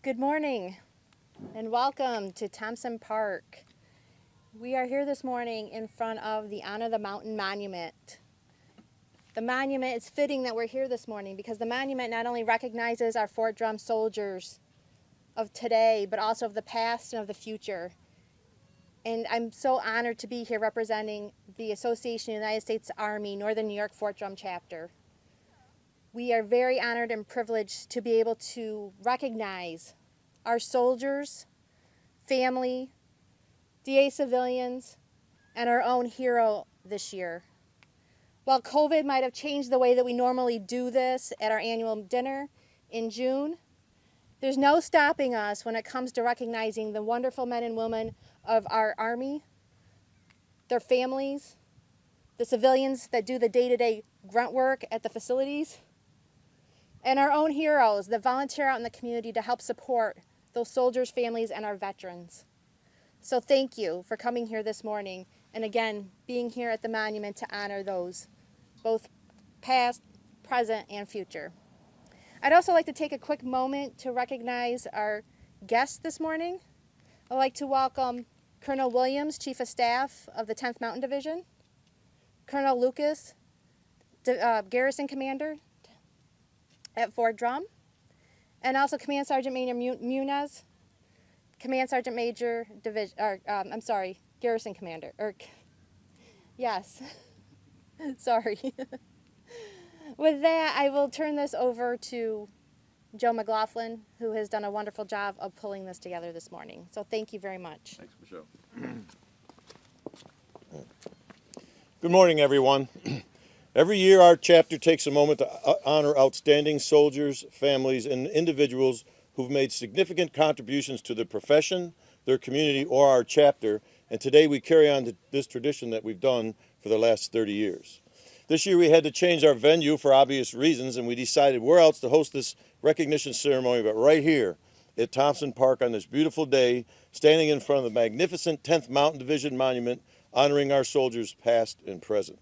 Good morning and welcome to Thompson Park. We are here this morning in front of the Honor the Mountain Monument. The monument is fitting that we're here this morning because the monument not only recognizes our Fort Drum soldiers of today, but also of the past and of the future. And I'm so honored to be here representing the Association of the United States Army Northern New York Fort Drum Chapter. We are very honored and privileged to be able to recognize our soldiers, family, DA civilians, and our own hero this year. While COVID might have changed the way that we normally do this at our annual dinner in June, there's no stopping us when it comes to recognizing the wonderful men and women of our Army, their families, the civilians that do the day-to-day grunt work at the facilities, and our own heroes that volunteer out in the community to help support those soldiers' families and our veterans. So thank you for coming here this morning and again being here at the monument to honor those, both past, present, and future. I'd also like to take a quick moment to recognize our guests this morning. I'd like to welcome Colonel Williams, Chief of Staff of the 10th Mountain Division, Colonel Lucas, Garrison Commander at Fort Drum, and also Command Sergeant Major Munez, Command Sergeant Major Division, Garrison Commander, yes, sorry. With that, I will turn this over to Joe McLaughlin, who has done a wonderful job of pulling this together this morning. So thank you very much. Thanks, Michelle. Good morning, everyone. Every year, our chapter takes a moment to honor outstanding soldiers, families, and individuals who've made significant contributions to the profession, their community, or our chapter. And today, we carry on this tradition that we've done for the last 30 years. This year, we had to change our venue for obvious reasons, and we decided where else to host this recognition ceremony but right here at Thompson Park on this beautiful day, standing in front of the magnificent 10th Mountain Division Monument, honoring our soldiers past and present.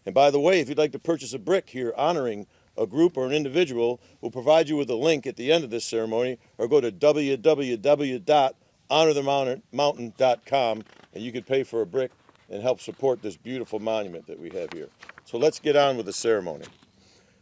And by the way, if you'd like to purchase a brick here honoring a group or an individual, we'll provide you with a link at the end of this ceremony, or go to www.honorthemountain.com and you can pay for a brick and help support this beautiful monument that we have here. So let's get on with the ceremony.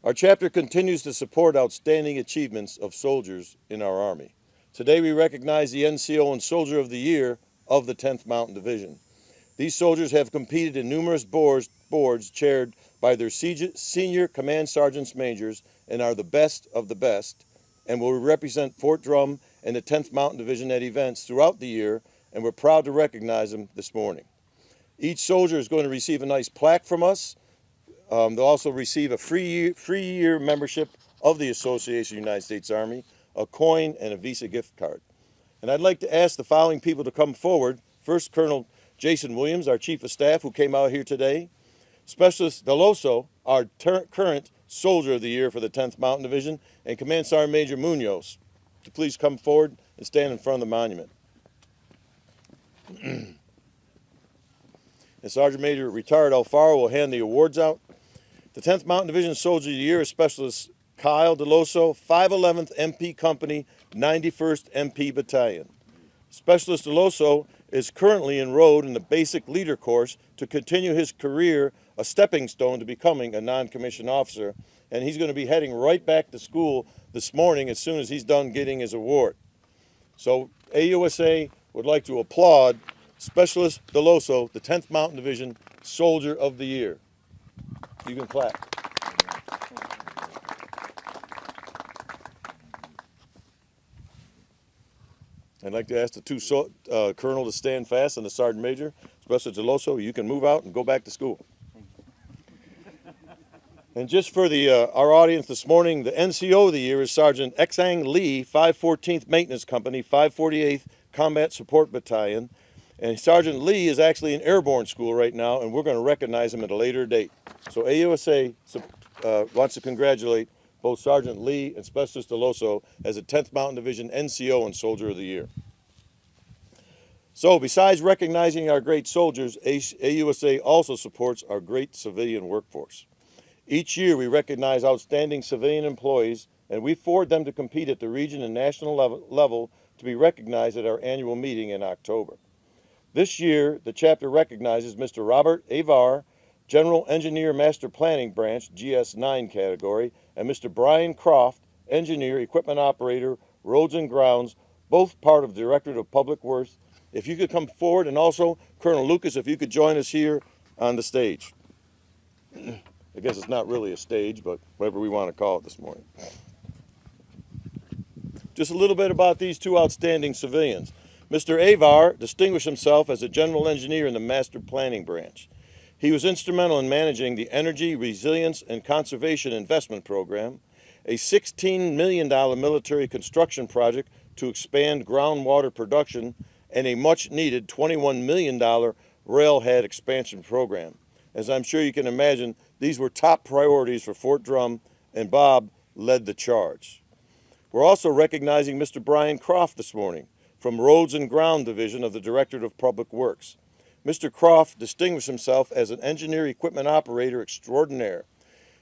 Our chapter continues to support outstanding achievements of soldiers in our Army. Today we recognize the NCO and Soldier of the Year of the 10th Mountain Division. These soldiers have competed in numerous boards chaired by their senior command sergeants majors and are the best of the best, and will represent Fort Drum and the 10th Mountain Division at events throughout the year, and we're proud to recognize them this morning. Each soldier is going to receive a nice plaque from us. They'll also receive a free year membership of the Association of the United States Army, a coin, and a Visa gift card. And I'd like to ask the following people to come forward. First, Colonel Jason Williams, our Chief of Staff, who came out here today. Specialist Deloso, our current Soldier of the Year for the 10th Mountain Division, and Command Sergeant Major Munoz, to please come forward and stand in front of the monument. And Sergeant Major Retired Alfaro will hand the awards out. The 10th Mountain Division Soldier of the Year is Specialist Kyle Deloso, 511th MP Company, 91st MP Battalion. Specialist Deloso is currently enrolled in the Basic Leader course to continue his career, a stepping stone to becoming a non-commissioned officer, and he's going to be heading right back to school this morning as soon as he's done getting his award. So AUSA would like to applaud Specialist Deloso, the 10th Mountain Division Soldier of the Year. You can clap. I'd like to ask the two colonel to stand fast and the sergeant major. Specialist Deloso, you can move out and go back to school. And just for our audience this morning, the NCO of the year is Sergeant Exang Lee, 514th Maintenance Company, 548th Combat Support Battalion. And Sergeant Lee is actually in airborne school right now, and we're going to recognize him at a later date. So AUSA wants to congratulate both Sergeant Lee and Specialist Deloso as a 10th Mountain Division NCO and Soldier of the Year. So besides recognizing our great soldiers, AUSA also supports our great civilian workforce. Each year we recognize outstanding civilian employees and we forward them to compete at the region and national level to be recognized at our annual meeting in October. This year, the chapter recognizes Mr. Robert Avar, General Engineer Master Planning Branch, GS9 category, and Mr. Brian Croft, Engineer, Equipment Operator, Roads and Grounds, both part of the Directorate of Public Works. If you could come forward, and also Colonel Lucas, if you could join us here on the stage. I guess it's not really a stage, but whatever we want to call it this morning. Just a little bit about these two outstanding civilians. Mr. Avar distinguished himself as a general engineer in the Master Planning Branch. He was instrumental in managing the Energy, Resilience, and Conservation Investment Program, a $16 million military construction project to expand groundwater production, and a much-needed $21 million railhead expansion program. As I'm sure you can imagine, these were top priorities for Fort Drum, and Bob led the charge. We're also recognizing Mr. Brian Croft this morning from Roads and Ground Division of the Directorate of Public Works. Mr. Croft distinguished himself as an engineer equipment operator extraordinaire.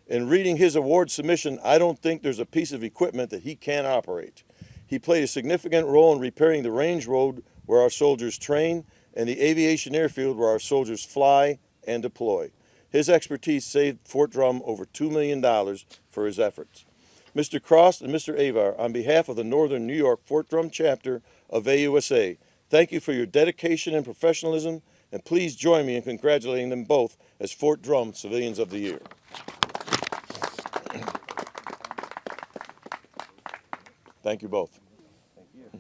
In reading his award submission, I don't think there's a piece of equipment that he can't operate. He played a significant role in repairing the range road where our soldiers train and the aviation airfield where our soldiers fly and deploy. His expertise saved Fort Drum over $2 million for his efforts. Mr. Cross and Mr. Avar, on behalf of the Northern New York Fort Drum chapter of AUSA, thank you for your dedication and professionalism, and please join me in congratulating them both as Fort Drum Civilians of the Year. Thank you both. Thank you.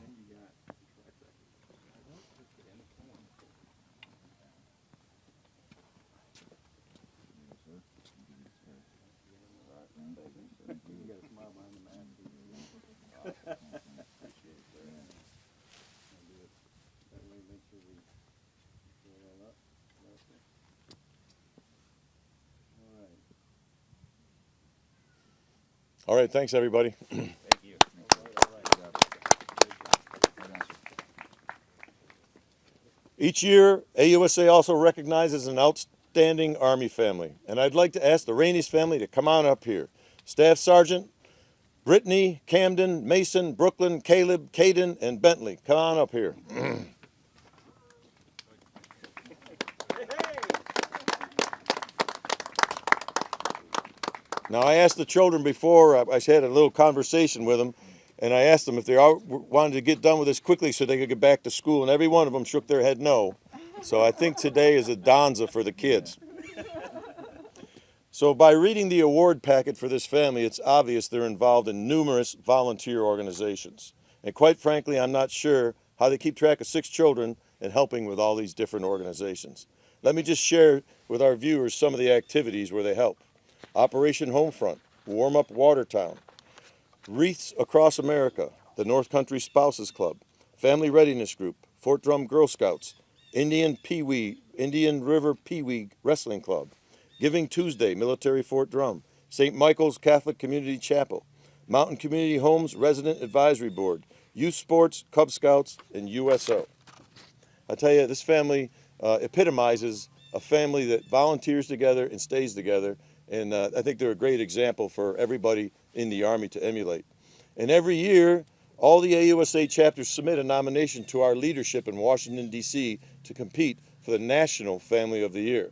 All right, thanks everybody. Thank you. Each year, AUSA also recognizes an outstanding Army family, and I'd like to ask the Rainey's family to come on up here. Staff Sergeant Brittany, Camden, Mason, Brooklyn, Caleb, Caden, and Bentley, come on up here. Now, I asked the children before, I had a little conversation with them, and I asked them if they all wanted to get done with this quickly so they could get back to school, and every one of them shook their head no. So I think today is a donza for the kids. So by reading the award packet for this family, it's obvious they're involved in numerous volunteer organizations. And quite frankly, I'm not sure how they keep track of 6 children and helping with all these different organizations. Let me just share with our viewers some of the activities where they help. Operation Homefront, Warm Up Watertown, Wreaths Across America, the North Country Spouses Club, Family Readiness Group, Fort Drum Girl Scouts, Indian River Pee Wee Wrestling Club, Giving Tuesday, Military Fort Drum, St. Michael's Catholic Community Chapel, Mountain Community Homes Resident Advisory Board, Youth Sports, Cub Scouts, and USO. I tell you, this family epitomizes a family that volunteers together and stays together. And I think they're a great example for everybody in the Army to emulate. And every year, all the AUSA chapters submit a nomination to our leadership in Washington, D.C. to compete for the National Family of the Year.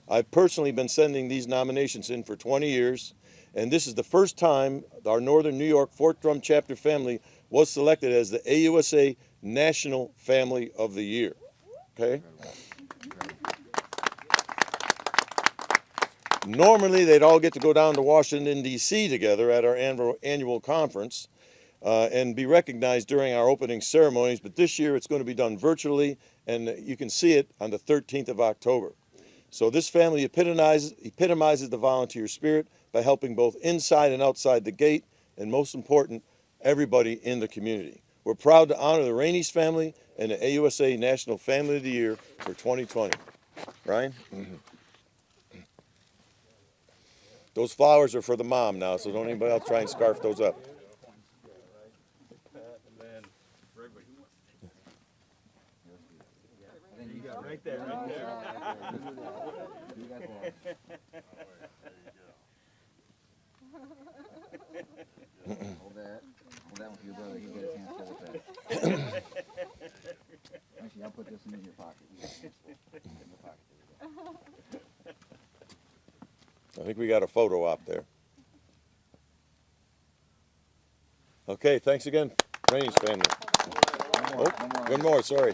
I've personally been sending these nominations in for 20 years, and this is the first time our Northern New York Fort Drum chapter family was selected as the AUSA National Family of the Year. Okay? Normally, they'd all get to go down to Washington, D.C. together at our annual conference and be recognized during our opening ceremonies, but this year it's going to be done virtually, and you can see it on the 13th of October. So this family epitomizes the volunteer spirit by helping both inside and outside the gate, and most important, everybody in the community. We're proud to honor the Rainey's family and the AUSA National Family of the Year for 2020. Ryan? Mm-hmm. Those flowers are for the mom now, so don't anybody else try and scarf those up. You got right there, right there. Hold I think we got a photo op there. Okay, thanks again, Rainey's family. Oh, one more, sorry.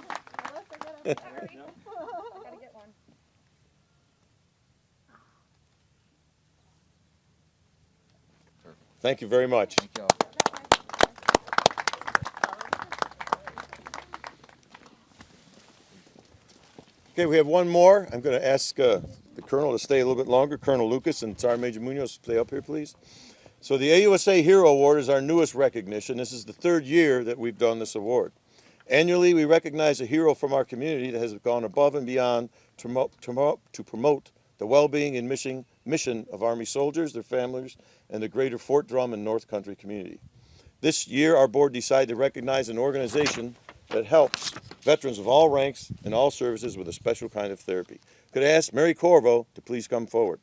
Thank you very much. Thank y'all. Okay, we have one more. I'm going to ask the Colonel to stay a little bit longer. Colonel Lucas and Sergeant Major Munoz, stay up here, please. So the AUSA Hero Award is our newest recognition. This is the third year that we've done this award. Annually, we recognize a hero from our community that has gone above and beyond to promote the well-being and mission of Army soldiers, their families, and the greater Fort Drum and North Country community. This year, our board decided to recognize an organization that helps veterans of all ranks and all services with a special kind of therapy. Could I ask Mary Corvo to please come forward?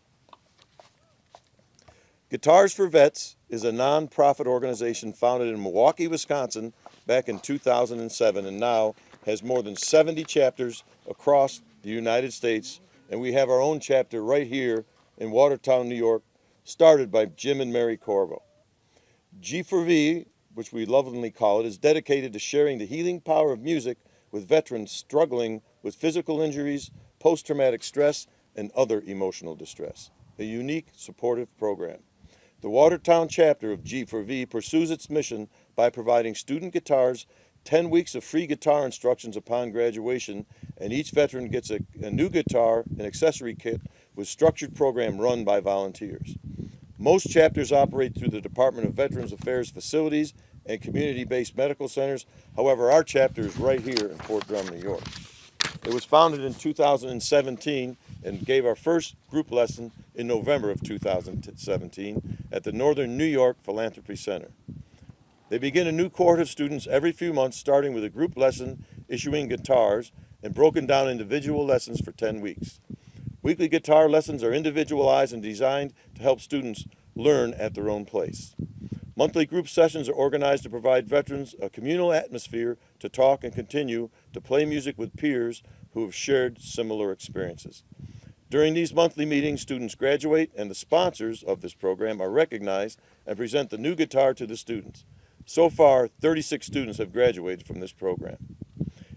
Guitars for Vets is a non-profit organization founded in Milwaukee, Wisconsin back in 2007 and now has more than 70 chapters across the United States, and we have our own chapter right here in Watertown, New York, started by Jim and Mary Corvo. G4V, which we lovingly call it, is dedicated to sharing the healing power of music with veterans struggling with physical injuries, post-traumatic stress, and other emotional distress. A unique, supportive program. The Watertown chapter of G4V pursues its mission by providing student guitars 10 weeks of free guitar instructions upon graduation, and each veteran gets a new guitar and accessory kit with structured program run by volunteers. Most chapters operate through the Department of Veterans Affairs facilities and community-based medical centers. However, our chapter is right here in Fort Drum, New York. It was founded in 2017 and gave our first group lesson in November of 2017 at the Northern New York Philanthropy Center. They begin a new cohort of students every few months, starting with a group lesson, issuing guitars, and broken down individual lessons for 10 weeks. Weekly guitar lessons are individualized and designed to help students learn at their own pace. Monthly group sessions are organized to provide veterans a communal atmosphere to talk and continue to play music with peers who have shared similar experiences. During these monthly meetings, students graduate, and the sponsors of this program are recognized and present the new guitar to the students. So far, 36 students have graduated from this program.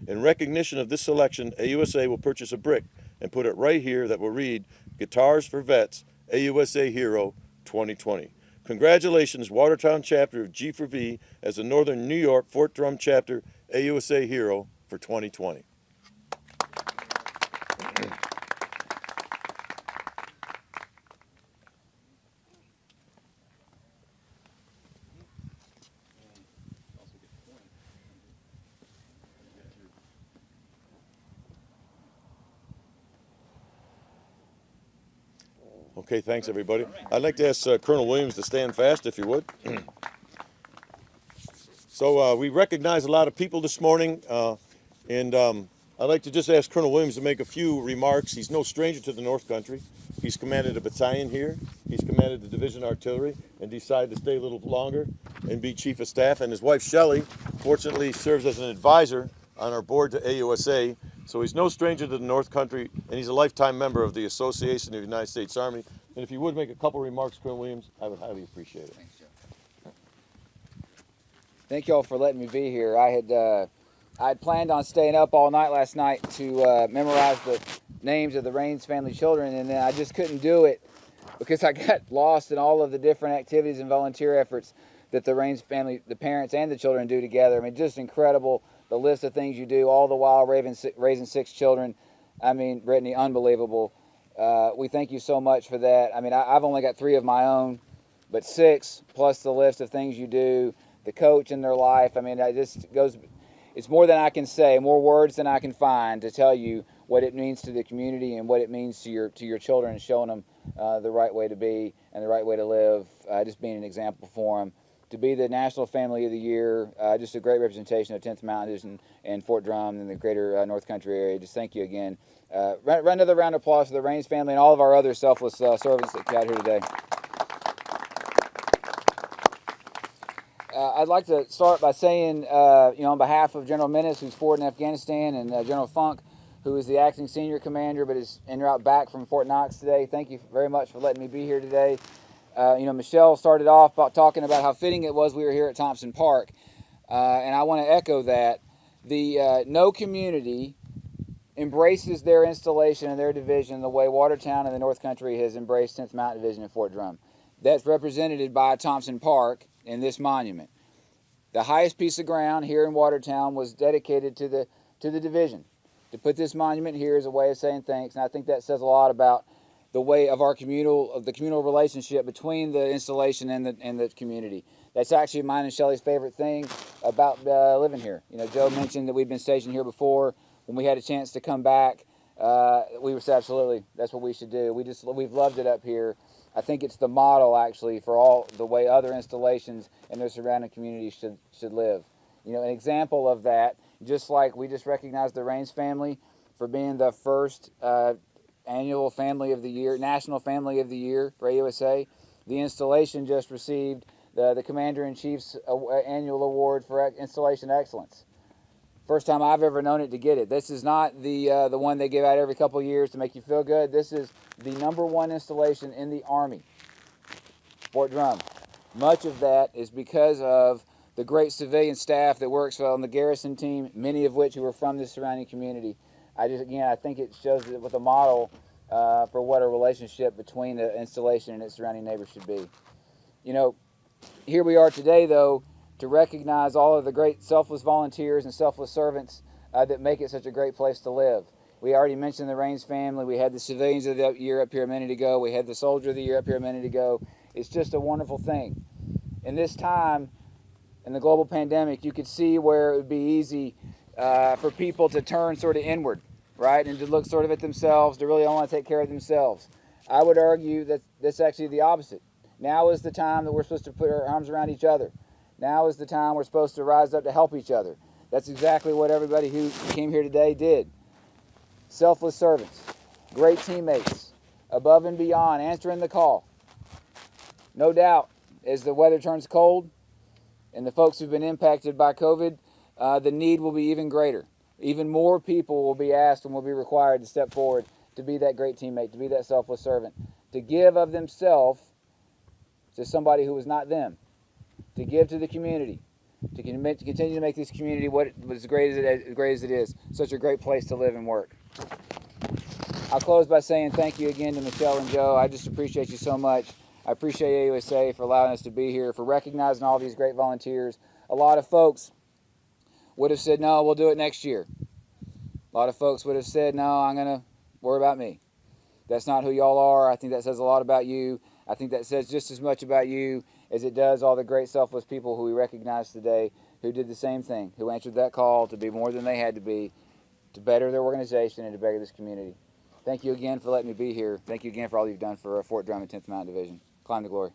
In recognition of this selection, AUSA will purchase a brick and put it right here that will read, Guitars for Vets, AUSA Hero 2020. Congratulations, Watertown chapter of G4V as the Northern New York Fort Drum chapter AUSA Hero for 2020. Okay, thanks everybody. I'd like to ask Colonel Williams to stand fast if you would. So we recognize a lot of people this morning, and I'd like to just ask Colonel Williams to make a few remarks. He's no stranger to the North Country. He's commanded a battalion here. He's commanded the Division Artillery and decided to stay a little longer and be Chief of Staff. And his wife, Shelley, fortunately serves as an advisor on our board to AUSA. So he's no stranger to the North Country, and he's a lifetime member of the Association of the United States Army. And if you would make a couple remarks, Colonel Williams, I would highly appreciate it. Thanks, Joe. Thank y'all for letting me be here. I had planned on staying up all night last night to memorize the names of the Raines family children, and then I just couldn't do it because I got lost in all of the different activities and volunteer efforts that the Raines family, the parents and the children do together. I mean, just incredible, the list of things you do, all the while raising 6 children. I mean, Brittany, unbelievable. We thank you so much for that. I mean, I've only got 3 of my own, but 6 plus the list of things you do, the coach in their life. I mean, it's more than I can say, more words than I can find to tell you what it means to the community and what it means to your children, and showing them the right way to be and the right way to live, just being an example for them. To be the National Family of the Year, just a great representation of 10th Mountains and Fort Drum and the greater North Country area. Just thank you again. Run another round of applause for the Raines family and all of our other selfless servants that got here today. I'd like to start by saying, on behalf of General Minnis, who's forward in Afghanistan, and General Funk, who is the acting senior commander but is en route back from Fort Knox today. Thank you very much for letting me be here today. Michelle started off talking about how fitting it was we were here at Thompson Park, and I want to echo that. No community embraces their installation and their division the way Watertown and the North Country has embraced 10th Mountain Division in Fort Drum. That's represented by Thompson Park in this monument. The highest piece of ground here in Watertown was dedicated to the division. To put this monument here is a way of saying thanks, and I think that says a lot about the way of the communal relationship between the installation and the community. That's actually mine and Shelley's favorite thing about living here. Joe mentioned that we've been stationed here before. When we had a chance to come back, we said absolutely, that's what we should do. We've loved it up here. I think it's the model actually for all the way other installations and their surrounding communities should live. An example of that, just like we just recognized the Raines family for being the first annual Family of the Year, National Family of the Year for AUSA. The installation just received the Commander-in-Chief's annual award for installation excellence. First time I've ever known it to get it. This is not the one they give out every couple of years to make you feel good. This is the #1 installation in the Army, Fort Drum. Much of that is because of the great civilian staff that works on the garrison team, many of which who are from the surrounding community. I think it shows it with a model for what a relationship between the installation and its surrounding neighbors should be. Here we are today, though, to recognize all of the great selfless volunteers and selfless servants that make it such a great place to live. We already mentioned the Raines family. We had the Civilians of the Year up here a minute ago. We had the Soldier of the Year up here a minute ago. It's just a wonderful thing. In this time, in the global pandemic, you could see where it would be easy for people to turn sort of inward, right, and to look sort of at themselves, to really only want to take care of themselves. I would argue that that's actually the opposite. Now is the time that we're supposed to put our arms around each other. Now is the time we're supposed to rise up to help each other. That's exactly what everybody who came here today did. Selfless servants, great teammates, above and beyond, answering the call. No doubt, as the weather turns cold and the folks who've been impacted by COVID, the need will be even greater. Even more people will be asked and will be required to step forward to be that great teammate, to be that selfless servant, to give of themselves to somebody who was not them, to give to the community, to continue to make this community what as great as it is, such a great place to live and work. I'll close by saying thank you again to Michelle and Joe. I just appreciate you so much. I appreciate AUSA for allowing us to be here, for recognizing all these great volunteers. A lot of folks would have said, no, we'll do it next year. A lot of folks would have said, no, I'm going to worry about me. That's not who y'all are. I think that says a lot about you. I think that says just as much about you as it does all the great selfless people who we recognize today who did the same thing, who answered that call to be more than they had to be, to better their organization and to better this community. Thank you again for letting me be here. Thank you again for all you've done for Fort Drum and 10th Mountain Division. Climb to glory.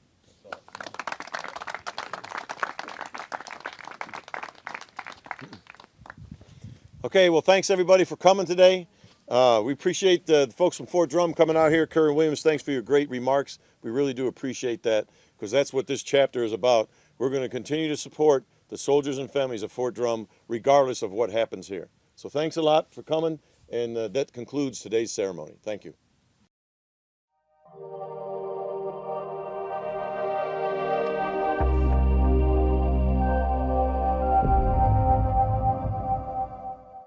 Okay, well, thanks everybody for coming today. We appreciate the folks from Fort Drum coming out here. Kerr and Williams, thanks for your great remarks. We really do appreciate that because that's what this chapter is about. We're going to continue to support the soldiers and families of Fort Drum regardless of what happens here. So thanks a lot for coming, and that concludes today's ceremony. Thank you.